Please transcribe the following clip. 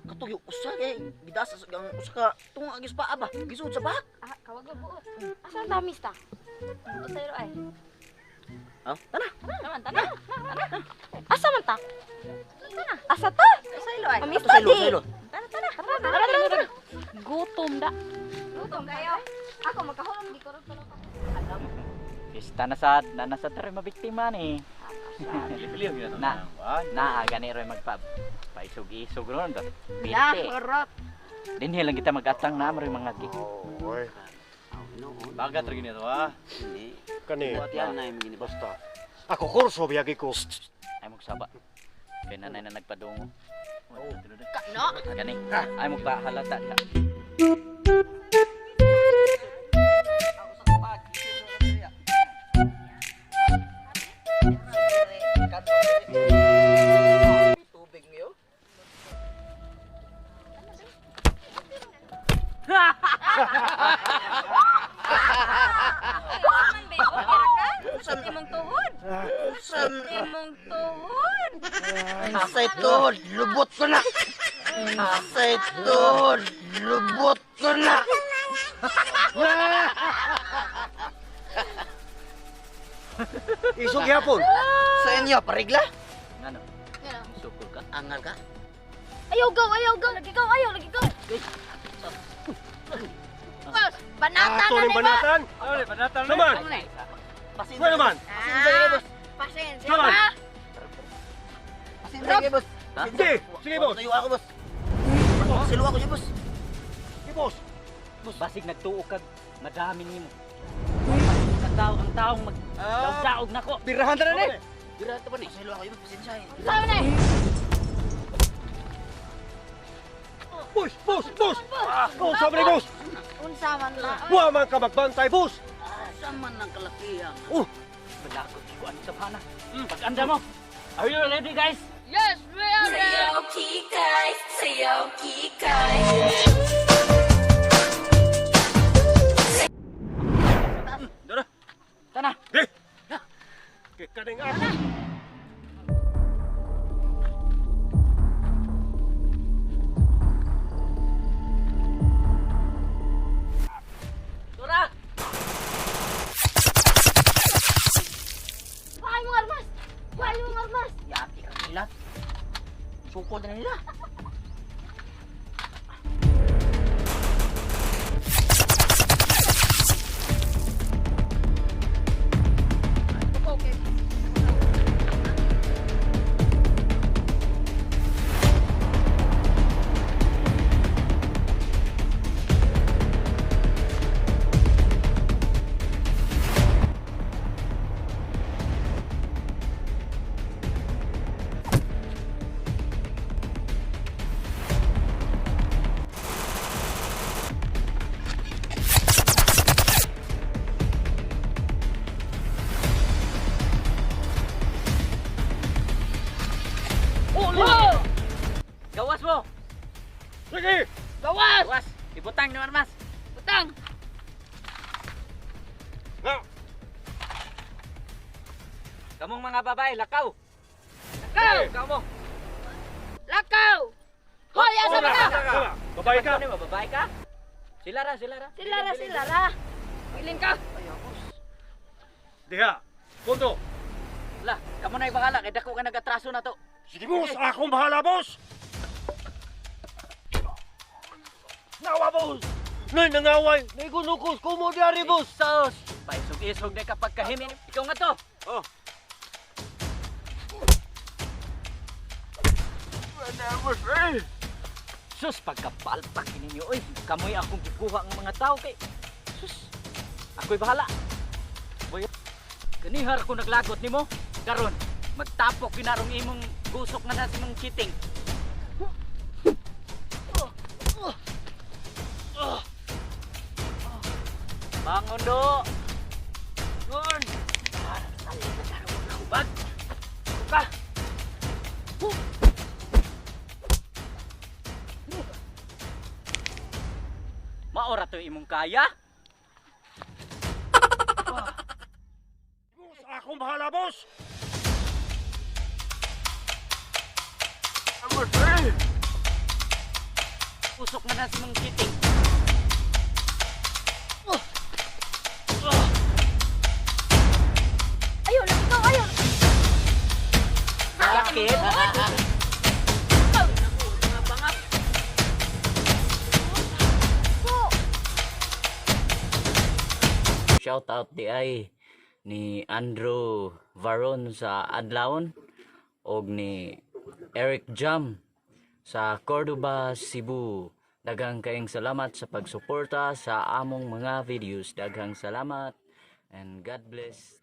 Katuyo usa kay gidasa sa gang usa ka tunga gis pa ba. Gisud sa bahak. Ah, kawag na buot. Asan ta mista? Usayro ay. Oh, tana. Naman tana. Asa man ta? Tana. Asa ta? Usayro ay. Ato sa ilo, sa ilo. Tana. Tara. Gutom da. Gutom kayo. Ako magkahulog di ko ron tulog. Alam. Pista na sa tari mabiktima ni. Pilih gitu. Na gani ro paisog-isog ron ba. Ya, Biti. korot. Dinhi lang kita mag-atang na ro mga gi. Oy, Bagat lagi nih tuh ah. Ini. kani. Buat yan na yung gini Basta. Ako kurso biyagi ko. Ay mo saba. Kay nanay na nagpadungo. Kano? Gani. Ay mo ba halata diha. Ako sa kapag. Tubig niyo. Sa timong tuhod. Timong tuhod. Asay tuhod, lubot ko na. Asay tuhod, lubot ko na. Isog yapon. Sa inyo, parigla? Ngano? Sukol ka. Angal ka? Ayaw gaw. Lagi gaw. Boss, banatan Ato na ning ni ba? banatan. Ano panatan Naman. Ano naman? Pasensya kayo, boss. Pasensya Naman. ba? Pasensya kayo, boss. Sige, sige boss. Tuyo ako, boss. Siluwa ko niya, boss. Sige boss. Basig nagtuo kag madami nimo. Ang taong magdaog nako. Birahan na nih. Bira ito ba ni? Siluwa ko niya, boss. Pasensya kayo. Sabi na eh. Boss. Oh, sabi ni boss. Unsa man la. Wa man ka magbantay, boss. Saman ng kalakihan. Malakot ko ano sa pana. Pag-anda mo. Are you ready guys? Yes, we are ready. Sayaw kikay. Sana. Di. Kikaning ako. Tura. Why mo armas? Yati ka nila. Sukol na nila. Okay. Gawas mo. Sige. Gawas! Gawas. Ibutang ni Armas. Utang! Nga. Kamong mga babae lakaw. Lakaw! Ikaw mo. Lakaw! Hoy, asa ba ka? Babae ka. Ano ba babae ka? Sila ra. Sila ra. Piling ka. Diha. Punto. La, kamo na bahala kay dako ka nagatraso na to. Sige boss, akong bahala boss. Nawa boss. Nay nangaway, nay gunukos ko mo diari boss. Sos. Paisog-isog na kapag kahimin. Ikaw nga to. Oh. Sus, pagkapalpak ninyo, oy. Kamoy akong gikuha ang mga tao kay. Sus. Ako'y bahala. Boy. Ganihar ko naglagot nimo. Karon, magtapok kinarong imong gusok na natin mong cheating. Bangon do. Gun. Bag. Ka. Maora to imong kaya? Boss, akong bahala boss. Vamos, kusok na si mong kiting. Ayaw lang ikaw, ayaw. Sakit. Shout out di ay ni Andrew Varon sa Adlaon og ni Eric Jam sa Cordoba, Cebu. Daghang kaayong salamat sa pagsuporta sa among mga videos. Daghang salamat and God bless.